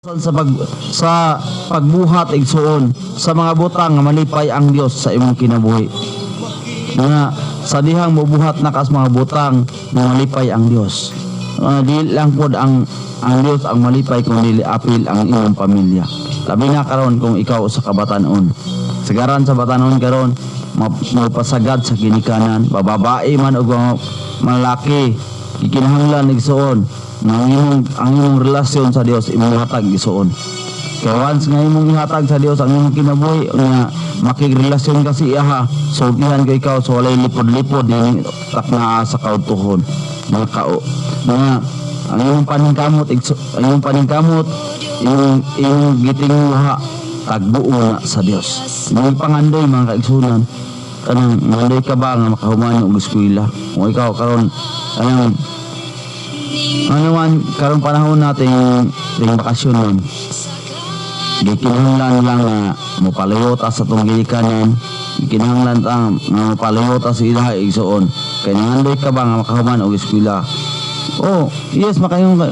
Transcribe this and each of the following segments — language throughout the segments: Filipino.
sa pagbuhat igsuon sa mga butang nga malipay ang Dios sa imong kinabuhi. Nga sa dihang mobuhat na kas mga butang nga malipay ang Dios. Dili lang pod ang Dios ang malipay kung dili apil ang imong pamilya. Labi na karon kung ikaw sa kabatanon. Sagaran sa batanon karon mapasagad sa ginikanan, bababae man o malaki, ikinahanglan igsuon ang imong relasyon sa Dios imong hatag isuon. Kaya once nga imong ihatag sa Dios ang imong kinabuhi nga makigrelasyon ka si Iha, sultihan ka ikaw so walay lipod-lipod ning takna sa kautuhon mga kao nga ang imong paningkamot imong gitinguha tagbuo na sa Dios. Mga pangandoy mga kaigsunan kanang mandoy ka ba nga makahuman og eskwela o ikaw karon kanang ano man karong panahon natin yung bakasyon nun gikinahanglan lang na mopalayotas sa itong gilikanan, gikinahanglan lang na mopalayotas sa ilaha igsuon kaya nangandoy ka ba nga makahuman og eskwela. Yes makayong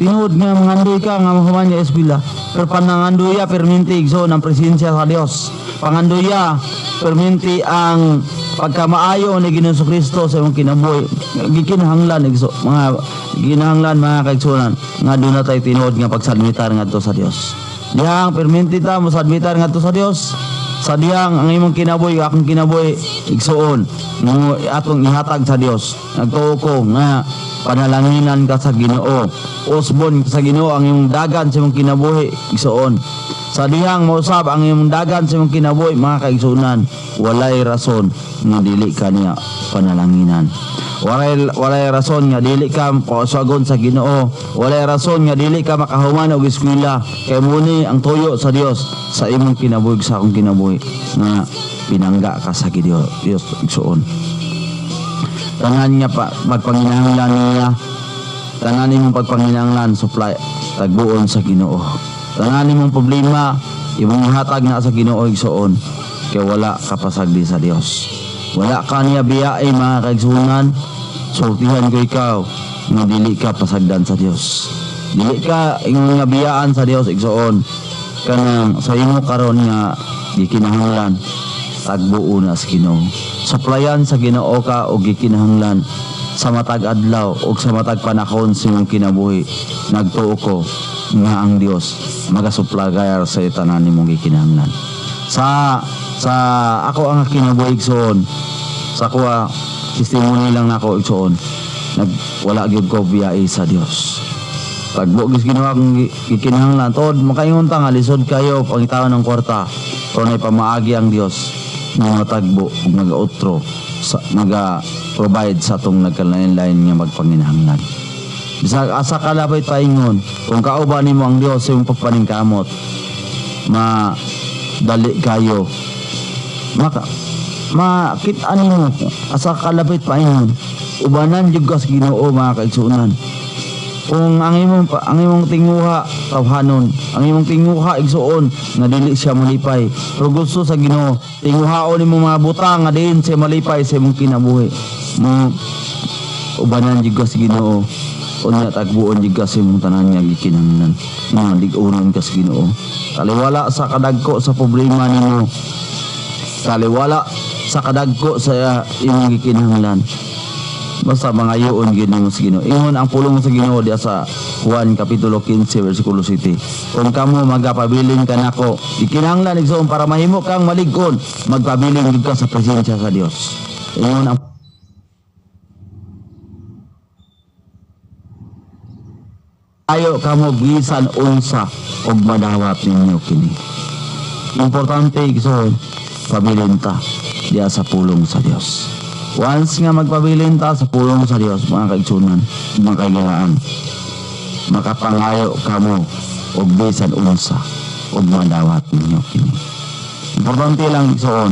tinuod nga mangandoy ka nga makahuman nga eskwela pero panangandoya perminti igsuon ang presensya sa Dios, pangandoya perminti ang pagkamaayo ni Ginoong Kristo sa imong kinabuhi. Gikinahanglan mga kaigsunan nga doon na tayo tinuod nga pagsadmitar ngadto sa Dios. Dihang perminti ta mo sadmitar ngadto sa Dios. Sa dihang ang imong kinabuhi akong kinabuhi igsuon mo atong ihatag sa Dios. Nagtuo ko nga panalanginan ka sa Ginoo. Usbon sa Ginoo ang imong dagan sa imong kinabuhi igsuon. Sa dihang mausab ang imong dagan sa imong kinabuhi mga kaigsunan, walay rason nga dili ka niya panalanginan. Walay rason nga dili ka pausagon sa Ginoo. Walay rason nga dili ka makahuman og eskwela. Kay muni ang tuyo sa Dios sa imong kinabuhi sa akong kinabuhi nga pinangga ka sa Dios igsuon. Tanan nga magpanginahanglan niya. Tanan imong pagpanginahanglan supply tagbuon sa Ginoo. Tanan imong problema imong hatag na sa Ginoo igsuon kay wala ka pasagdi sa Dios. Wala ka niya biyae mga kaigsunan, sultihan ko ikaw nga dili ka pasagdan sa Dios. Dili ka ingon nga biyaan sa Dios igsuon kanang sa imo karon nga gikinahanglan tagbuo na sa Ginoo. Suplayan sa Ginoo ka og gikinahanglan sa matag adlaw o sa matag panahon sa imong kinabuhi. Nagtuo ko nga ang Dios magasuplayar sa tanan nimong gikinahanglan. Sa ako ang kinabuhi igsoon, sa kuha testimony lang nako igsoon, wala gyud ko biyahe sa Dios. Pagbo gis ginawa kong gikinahanglan tod makaingon ta nga lisod kayo pangitawan ng kwarta pero nay pamaagi ang Dios nga matagbo ug nagautro naga-provide sa atong nagkalain-lain nga magpanginahanglan. Bisag asa ka labay paingon kung kauban nimo ang Dios sa imong pagpaningkamot dali kayo makita nimo asa ka labay paingon ubanan jud ka sa Ginoo mga kaigsunan. Kung ang imong tinguha tawhanon, ang imong tinguha igsuon nga dili siya malipay pero gusto sa Ginoo tinguhaon nimo mga butang nga diin siya malipay sa imong kinabuhi mo ubanan jud ka sa Ginoo unya tagbuon jud ka sa imong tanan nga gikinahanglan nga lig-unon ka sa Ginoo. Taliwala sa kadagko sa problema nimo, taliwala sa kadagko sa imong gikinahanglan. Basta mangayoon gid nimo sa Ginoo. Ingon ang pulong sa Ginoo diha sa Juan kapitulo 15 bersikulo 7. Kung kamo magapabilin ka nako, gikinahanglan igsoon para mahimo kang malig-on, magpabilin gid ka sa presensya sa Dios. Ingon ang ayo kamo bisan unsa og madawat ninyo kini. Importante igsoon pabilin ta diha sa pulong sa Dios. Once nga magpabilin ta sa pulong sa Dios mga kaigsunan, mga kailangan makapangayo kamo og bisan unsa og madawat ninyo kini. Importante lang igsoon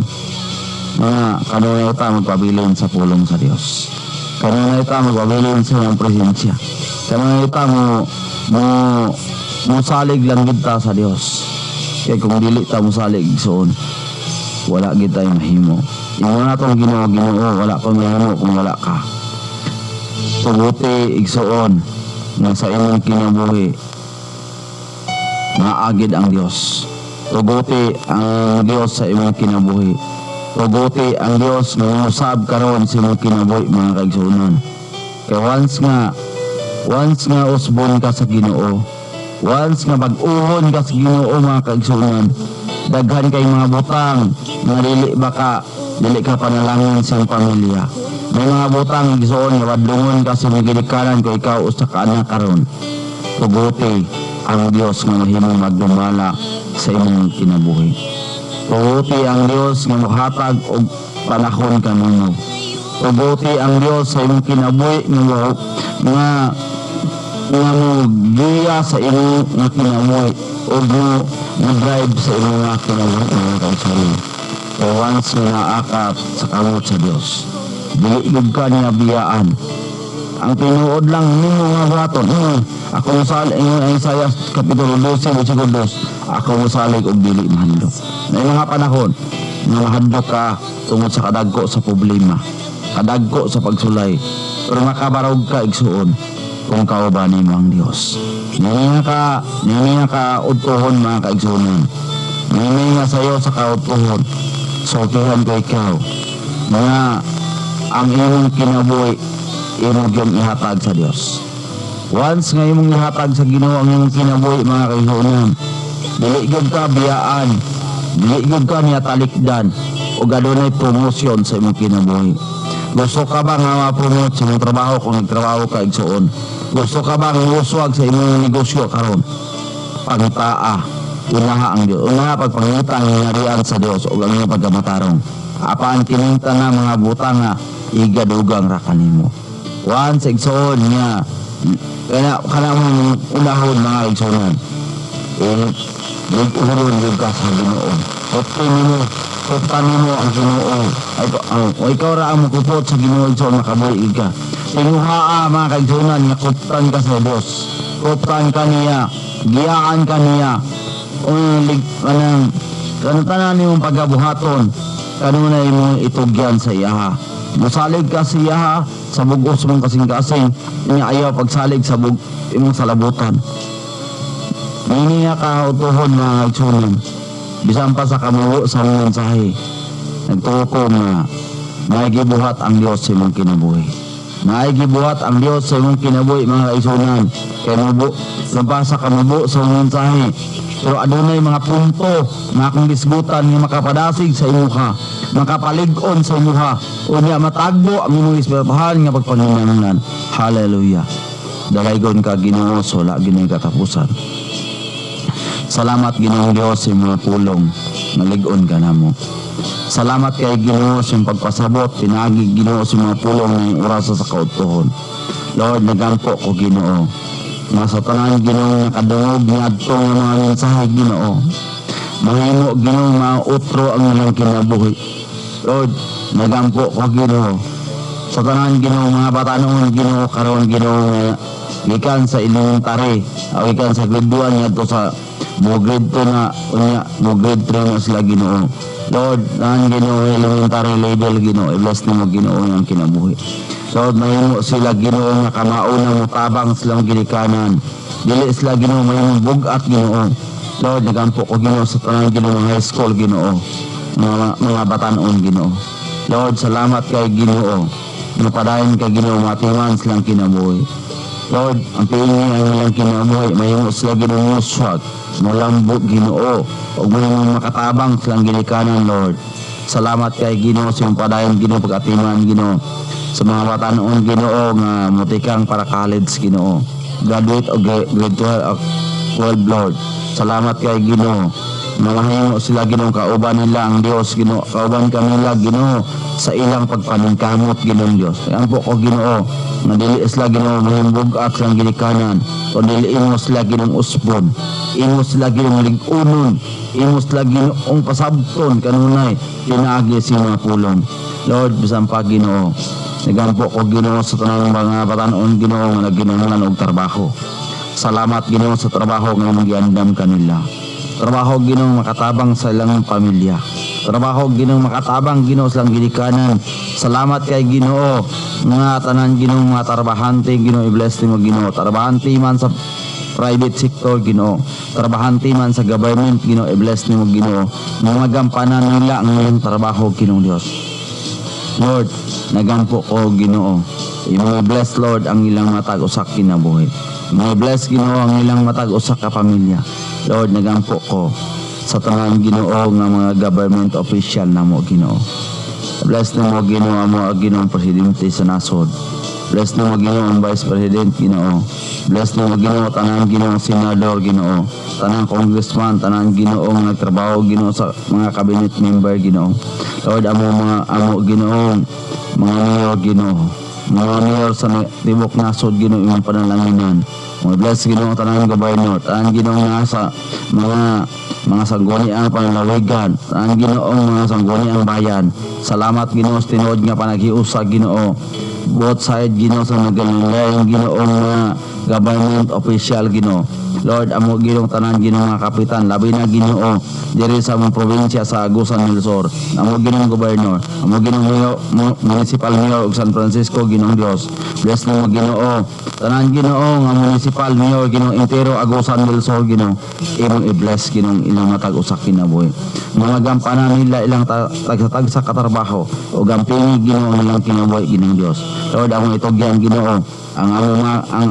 mga kanunay ta magpabilin sa pulong sa Dios. Kanunay ta magpabilin sa iyang presensya. Kanunay ta mo salig lang gid ta sa Dios. Kaya kung dili ta mo salig igsoon wala gid tayo mahimo. Ingon natong Ginoo wala pa mahimo kung wala ka. Tubuti igsuon nga sa imong kinabuhi maagid ang Dios. Tuguti ang Dios sa imong kinabuhi. Tuguti ang Dios nga usab karon sa imong kinabuhi mga kaigsuonon. Kay once nga usbon ka sa Ginoo, once nga bag-uhon ka sa Ginoo mga kaigsuonon, daghan kay mga butang nga dili ka panalangin sa pamilya. May mga butang igsuon nga wadlungon ka sa gilikanan kung ikaw usa ka anak karon. Tuguti ang Dios nga mahimong magdumala sa imong kinabuhi. Tuguti ang Dios nga mohatag og panahon kanimo. Tuguti ang Dios sa imong kinabuhi nga giya sa imong nga kinabuhi ug drive sa imong nga kinabuhi mga kaigsuonon. So once nga naakap sa kamot sa Dios, dili gyud ka niya biyaan. Ang tinuod lang nimo nga baton, ako mosalig ang Isaiah kapitulo 12 versikulo 2, ako mosalig og dili mahandok. May mga panahon nga mahandok ka tungod sa kadagko sa problema, kadagko sa pagsulay, pero makabarog ka igsuon kung kauban nimo ang Dios. Nini ka utuhon mga kaigsuonon. Nini nga sayo sa kautuhon. Sultihan ko ikaw mga ang imong kinabuhi imong yung ihatag sa Dios. Once nga imong ihatag sa Ginoo ang imong kinabuhi mga kaigsuonon, dili gyud ka biyaan, dili gyud ka niya talikdan o adunay promosyon sa imong kinabuhi. Gusto ka ba nga ma-promote sa imong trabaho kung nagtrabaho ka igsuon? Gusto ka ba nga uswag sa imong negosyo karon? Pangtaa, unaha ang Dios. Unaha pagpangita ang narian sa Dios o ang iyong pagkamatarong. Apaan tininta na mga butang nga igadugang ra kanimo. Once igsuon niya, kana mo unahon mga igsuonon. Nag-uhulon yung ka sa Ginoo. Kuptan mo ang Ginoo. Ikaw ra ang makupot sa Ginoo igsuon makabuhi ka. Tinuhaa mga kaigsuonon nga kuptan ka sa Dios. Kuptan ka niya, giyaan ka niya. Kanang tanan nimong pagabuhaton, kanunay mo itugyan sa iyaha. Musalig ka sa iyaha sa bugos mong kasing-kasing, niya ayaw pagsalig sa imong salabutan. Nini nga kautuhon mga kaigsuonon, bisan pa sa kamuho sa mong mensahe, nagtukom na maigibuhat ang Dios sa imong kinabuhi. Maigibuhat ang Dios sa imong kinabuhi mga kaigsuonon. Kay nabasa ka mabuo sa mong mensahe, pero adunay mga punto na akong disgutan nga makapadasig sa imuha, makapalig-on sa imuha, o niya matagbo ang imong espirituhan nga pagpanginahanglan. Hallelujah. Dalaygon ka Ginoo, wala ginay katapusan. Salamat Ginoong Dios sa mga pulong, nalig-on ka namo. Salamat kay Ginoo sa pagpasabot, pinagi Ginoo sa mga pulong ng oras sa kautuhon. Lord, nagampo ko Ginoo. Mga sa tanan Ginoo nakadungog niadto nga mga mensahe Ginoo. Mahimo Ginoo mautro ang ilang kinabuhi. Lord, nagampo ko Ginoo. Sa tanan Ginoo mga batanon Ginoo karon Ginoo nga gikan sa elementary, gikan sa grade 1 niadto sa grade 2 na unya, grade 3 na sila Ginoo. Lord, nang Ginoo elementary level Ginoo, i-bless nimo Ginoo ang kinabuhi. Lord, mahimo sila Ginoo nga kamao na mutabang silang gilikanan. Dili sila Ginoo mahimo bugat Ginoo. Lord, nagampo ko Ginoo sa tanan Ginoo high school Ginoo. Mga batanon Ginoo. Lord, salamat kay Ginoo. Napadayon kay Ginoo matiman silang kinabuhi. Lord, ang piingi ang ilang kinabuhi, mahimo sila Ginoo swag, malambot Ginoo, o mahimo makatabang silang gilikanan Lord. Salamat kay Ginoo sa iyong padayon Ginoo pag-atiman Ginoo. Sa mga batanon Ginoo nga mutikang para college Ginoo. Graduate o grade 12 Lord. Salamat kay Ginoo. Mahimo sila Ginoo kauban nila ang Dios Ginoo. Kauban kanila Ginoo sa ilang pagpaningkamot Ginoo Dios. Kaya po ko Ginoo nga dili sila Ginoo mahimbog at silang gilikanan. O dili imo sila Ginoo usbon. Imo sila Ginoo lig-unon. Imo sila Ginoong pasabton kanunay pinagi sa mga pulong. Lord, bisan pa Ginoo. Nagampo ko Ginoo sa tanang mga batanon Ginoo nga nagginahanglan og trabaho. Salamat Ginoo sa trabaho nga magiandam kanila. Trabaho Ginoo makatabang sa ilang pamilya. Trabaho Ginoo makatabang Ginoo sa ilang gilikanan. Salamat kay Ginoo nga tanan Ginoo mga trabahante Ginoo i-bless nimo Ginoo. Trabahante man sa private sector Ginoo, trabahante man sa government Ginoo, i-bless nimo Ginoo, mga gampanan nila ang ilang trabaho Ginoo Dios. Lord, nagampo ko Ginoo, imo bless Lord ang ilang matag usa kinabuhi, imo bless Ginoo ang ilang matag usa ka pamilya. Lord, nagampo ko sa tanan Ginoo nga mga government official namo Ginoo. Bless nimo Ginoo amo ang Ginoong presidente sa nasod. Bless nimo Ginoo ang vice president Ginoo. Bless nimo Ginoo tanan Ginoong senador Ginoo, tanan congressman, tanan Ginoo nga nagtrabaho Ginoo sa mga cabinet member Ginoo. Lord, amo Ginoo mga mayor Ginoo, mga mayor sa tibok nasod Ginoo, imong panalanginan. Bless Ginoo tanan gobernador, tanan Ginoo nga sa mga sangguni ang panlalawigan, tanan Ginoo mga sangguni ang bayan. Salamat Ginoo sa tinuod nga panaghiusa Ginoo, both side Ginoo sa nagalayong Ginoo nga government official Ginoo. Lord, amo Ginoo tanan Ginoo nga kapitan, labi na Ginoo diri sa among probinsya sa Agusan del Sur, amo Ginoo gobernador, amo Ginoo municipal mayor ug San Francisco Ginoo Dios. Bless nimo Ginoo tanan Ginoo nga municipal mayor Ginoo entero Agusan del Sur Ginoo, imong i-bless Ginoo ilang matag usa kinabuhi. Mga gampanan nila ilang tag sa katrabaho o gampingi Ginoo ang ilang kinabuhi Ginoo Dios. Lord, amo itugyan Ginoo ang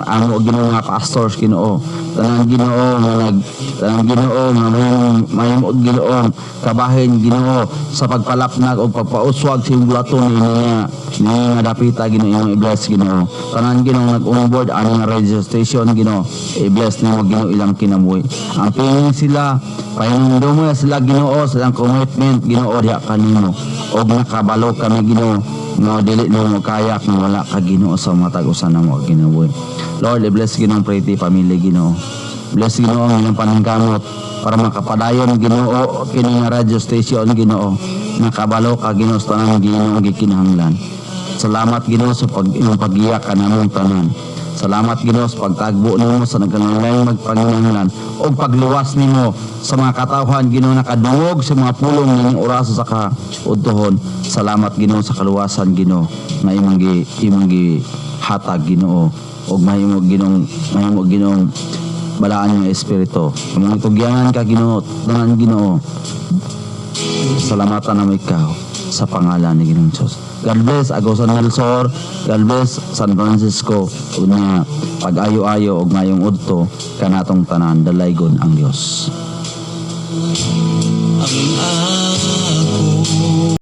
amo Ginoo nga pastors Ginoo, tanan Ginoo nga mahimo Ginoo kabahin Ginoo sa pagpalapnag o pagpauswag sa bulaton ni nga dapita Ginoo, imong i-bless Ginoo tanan Ginoo nag-onboard ani nga radio station Ginoo, i-bless nimo Ginoo ilang kinabuhi. Ang pingin sila pahinumdum mo sila Ginoo sa ilang commitment Ginoo diha kanimo, og nakabalo kami Ginoo nga dili nimo kaya kung wala ka Ginoo sa matag usa namo kinabuhi. Lord, i-bless Ginoo pretty family Ginoo. Bless Ginoo ang ilang paningkamot para makapadayon Ginoo kini nga radio station Ginoo, nakabalo ka Ginoo sa tanan Ginoo gikinahanglan. Salamat Ginoo sa imong paggiya kanamong tanan. Salamat Ginoo sa pagtagbo nimo sa nagkananglaing magpanginahanglan o pagluwas nimo sa mga katawhan Ginoo nakadungog sa mga pulong nining oras sa kaudtohon. Salamat Ginoo sa kaluwasan Ginoo nga imong hatag Ginoo, og mahimo Ginoong balaan nga espiritu. Among tugyangan ka Ginoo tanan Ginoo. Salamatan namo ikaw sa pangalan ni Ginoong Diyos. God bless Agusan del Sur, God bless San Francisco, ug nga pag-ayo-ayo og mayong udto kanatong tanan, dalaygon ang Dios.